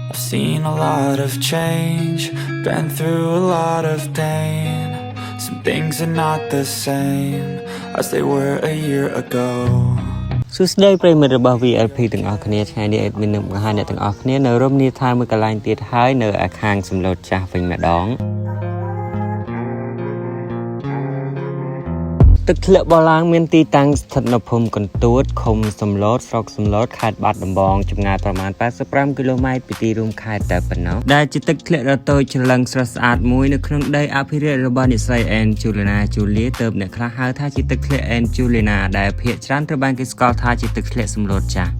I've seen a lot of change, been through a lot of pain. Some things are not the same as they were a year ago. សួស្តីប្រិយមិត្តរបស់ VLP ទាំងអស់គ្នាថ្ងៃនេះ admin នឹងបង្ហាញអ្នកទាំងអស់គ្នានៅរមណីយដ្ឋានមួយកន្លែងទៀតហើយនៅខាងសំឡូតចាស់វិញម្ដងទឹកធ្លាក់បឡើងមានទីតាំងស្ថិតនៅភូមិកន្ទួតឃុំសំឡូតស្រុកសំឡូតខេត្តបាត់ដំបងចម្ងាយប្រមាណ85គីឡូម៉ែត្រពីទីរួមខេត្តតែប៉ុណ្ណោះដែលជាទឹកធ្លាក់ដ៏តូចច្រឡឹងស្រស់ស្អាតមួយនៅក្នុងដីអភិរក្សរបស់អ្នកស្រី Angelina Jolie ទើបអ្នកខ្លះហៅថាជាទឹកធ្លាក់ Angelina ដែលភាគច្រើនត្រូវបានគេស្គាល់ថាជាទឹកធ្លាក់សំឡូតចាស់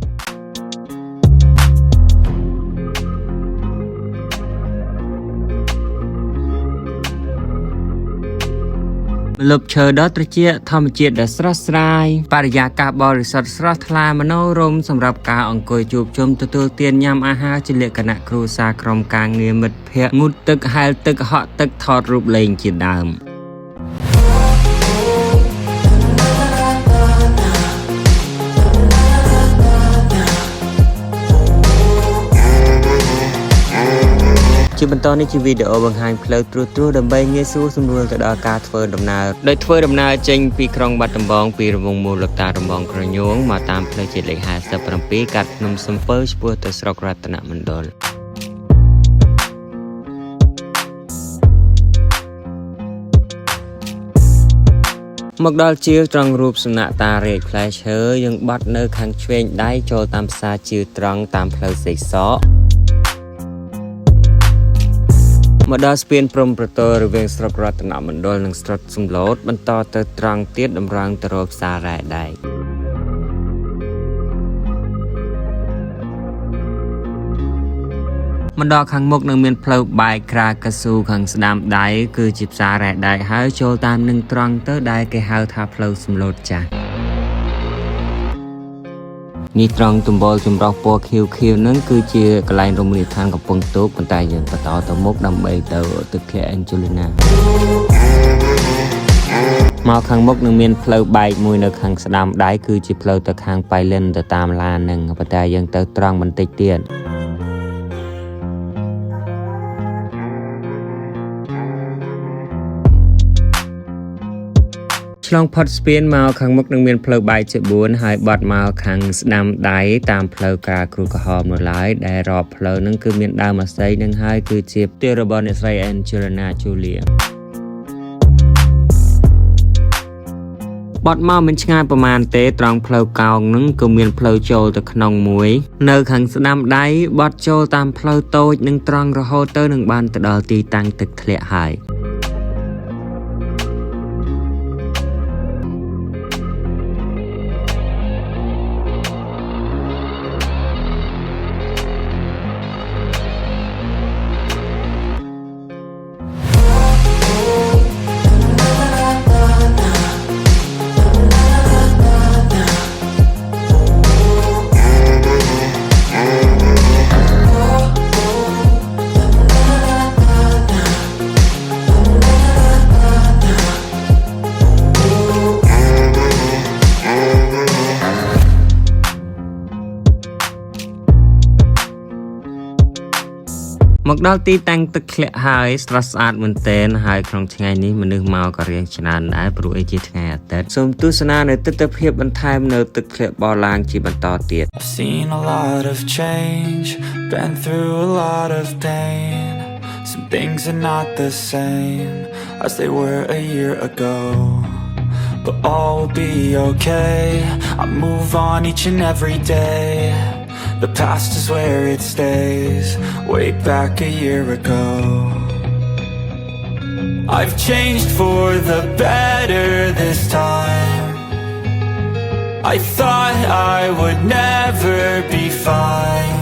ម្លប់ឈើដ៏ត្រជាក់ធម្មជាតិដ៏ស្រស់ស្រាយបរិយាកាសបរិសុទ្ធស្រស់ថ្លាមនោរម្យសម្រាប់ការអង្គុយជួបជុំទទួលទានញ៉ាំអាហារជាលក្ខណៈគ្រួសារក្រុមការងារមិត្តភ័ក្តិងូតទឹកហែលទឹកហក់ទឹកថតរូបលេងជាដើមជាបន្តនេះជាវីដេអូបង្ហាញផ្លូវត្រួសត្រាសដើម្បីងាយស្រួលសម្រួលទៅដល់ការធ្វើដំណើរដោយធ្វើដំណើរចេញពីក្រុងបាត់ដំបងពីរង្វង់មូលដ្ឋានរំបងក្រញូងមកតាមផ្លូវជាតិលេខ57កាត់ភ្នំសំពៅឆ្ពោះទៅស្រុករតនមណ្ឌលមកដល់ជាវត្រង់រូបសំណាក់តារែកផ្លែឈើយើងបាត់នៅខាងឆ្វេងដៃចូលតាមផ្សារជាវត្រង់តាមផ្លូវសេកសកមកដល់ស្ពានព្រំប្រទល់រវាងស្រុករតនមណ្ឌលនិងស្រុកសំឡូតបន្តទៅត្រង់ទៀតតម្រង់ទៅរកផ្សាររ៉ែដែកមកដល់ខាងមុខនឹងមានផ្លូវបែកក្រាកស៊ូខាងស្ដាំដៃគឺជាផ្សាររ៉ែដែកហើយចូលតាមនឹងត្រង់ទៅដែលគេហៅថាផ្លូវសំឡូតចាស់នេះត្រង់ទំបល់ចម្រុះពណ៌ខៀវខៀវនឹងគឺជាកន្លែងរមណីយដ្ឋានកំពង់ទូកប៉ុន្តែយើងបន្តទៅមុខដើម្បីទៅទឹកធ្លាក់ Angelina មកខាងមុខនឹងមានផ្លូវបែកមួយនៅខាងស្ដាំដៃគឺជាផ្លូវទៅខាងប៉ៃលិនទៅតាមឡាននឹងប៉ុន្តែយើងទៅត្រង់បន្តិចទៀតឆ្លងផុតស្ពានមកខាងមុខនឹងមានផ្លូវបែកជា4ហើយបត់មកខាងស្ដាំដៃតាមផ្លូវក្រាគ្រូក្រហមនៅឡើយដែលរាប់ផ្លូវនឹងគឺមានដើមអាស័យនឹងហើយគឺជាផ្ទះរបស់អ្នកស្រី Angelina Jolie បត់មកមិនឆ្ងាយប្រហែលទេត្រង់ផ្លូវកោងនឹងក៏មានផ្លូវចូលទៅក្នុងមួយនៅខាងស្ដាំដៃបត់ចូលតាមផ្លូវតូចនឹងត្រង់រហូតទៅនឹងបានទៅដល់ទីតាំងទឹកធ្លាក់ហើយមកដល់ទីតាំងទឹកធ្លាក់ហើយស្រស់ស្អាតមែនទែនហើយក្នុងថ្ងៃនេះមនុស្សមកក៏រៀងច្រើនដែរព្រោះឯជាថ្ងៃអាទិត្យសូមទស្សនានៅទិដ្ឋភាពបន្ថែមនៅទឹកធ្លាក់បោះឡើងជាបន្តទៀត I've seen a lot of change, been through a lot of pain. Some things are not the same as they were a year ago. But all will be okay. I move on each and every day. The past is where it stays, way back a year ago. I've changed for the better this time. I thought I would never be fine.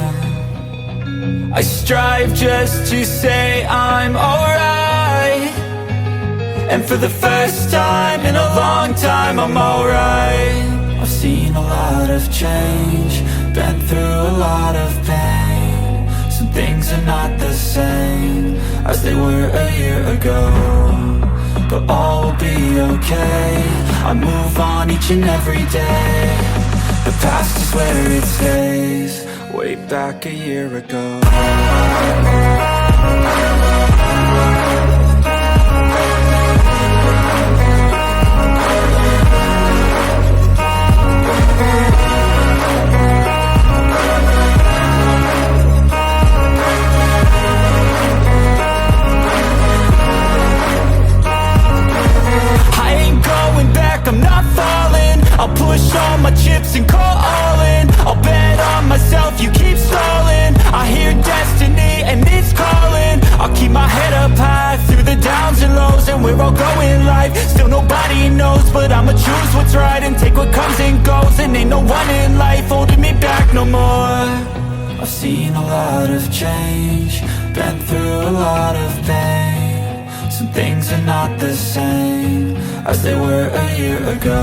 I strive just to say I'm alright. And for the first time in a long time I'm alright. I've seen a lot of change, been through a lot of pain. Some things are not the same as they were a year ago. But all will be okay. I move on each and every day. The past is where it stays, way back a year ago. I'm not falling. I'll push all my chips and call all in. I'll bet on myself, you keep stalling. I hear destiny and it's calling. I'll keep my head up high through the downs and lows. And we're all going live, still nobody knows. But I'ma choose what's right and take what comes and goes. And ain't no one in life holding me back no more. I've seen a lot of change, been through a lot of pain. Some things are not the same as they were a year ago,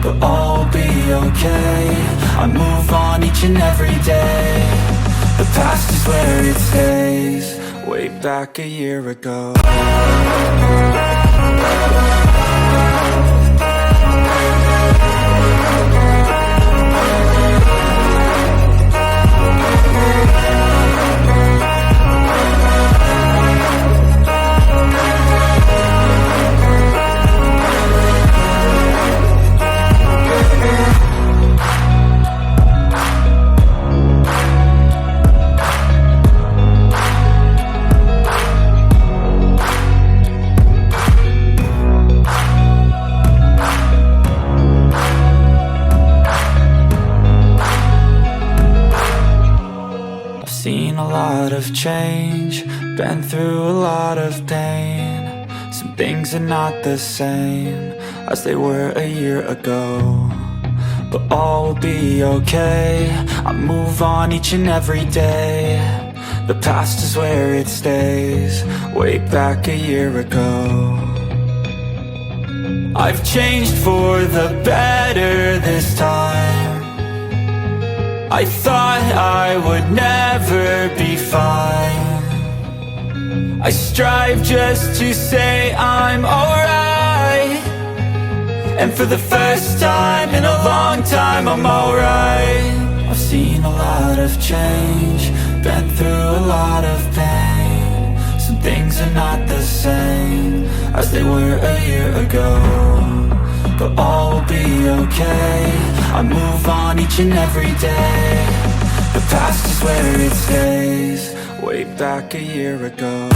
but all will be okay. I move on each and every day. The past is where it stays, way back a year ago. Seen a lot of change, been through a lot of pain. Some things are not the same as they were a year ago, but all will be okay. I move on each and every day. The past is where it stays, way back a year ago. I've changed for the better this time. I thought I would never be fine. I strive just to say I'm alright, and for the first time in a long time I'm alright. I've seen a lot of change, been through a lot of pain. Some things are not the same as they were a year ago, but all will be okay. I move on each and every day. The past is where it stays, way back a year ago.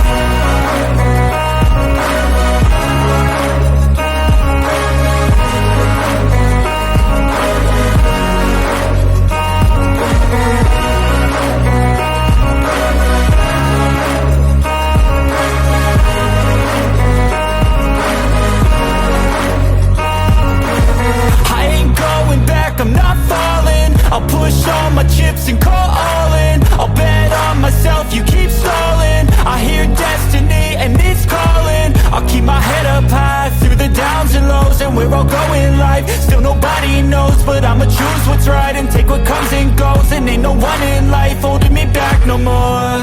I'm not falling. I'll push all my chips and call all in. I'll bet on myself, you keep stalling. I hear destiny and it's calling. I'll keep my head up high through the downs and lows. And we're all going live, still nobody knows. But I'ma choose what's right and take what comes and goes. And ain't no one in life holding me back no more.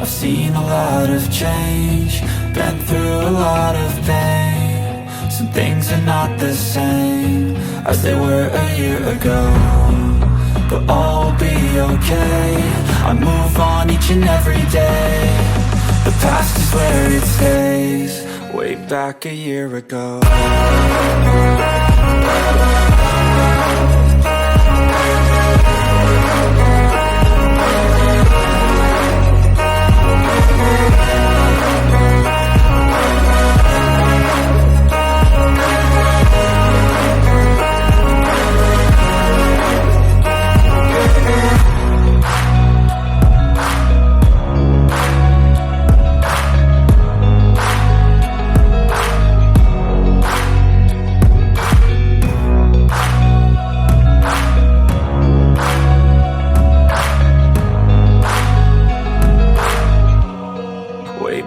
I've seen a lot of change, been through a lot of pain. Some things are not the same as they were a year ago, but all will be okay. I move on each and every day. The past is where it stays, way back a year ago.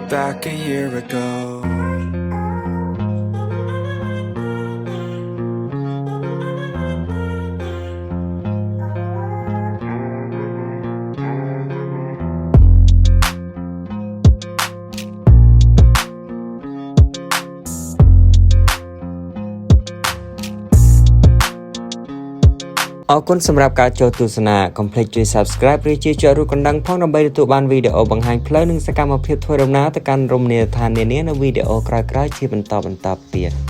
Back a year ago. អរគុណសម្រាប់ការចូលទស្សនា កុំភ្លេចជួយ Subscribe ឬជួយចុចរូបកណ្ដឹងផងដើម្បីទទួលបានវីដេអូបង្ហាញផ្លូវនិងសកម្មភាពធ្វើដំណើរទៅកាន់រមណីយដ្ឋាននានានៅវីដេអូក្រោយៗជាបន្តទៀត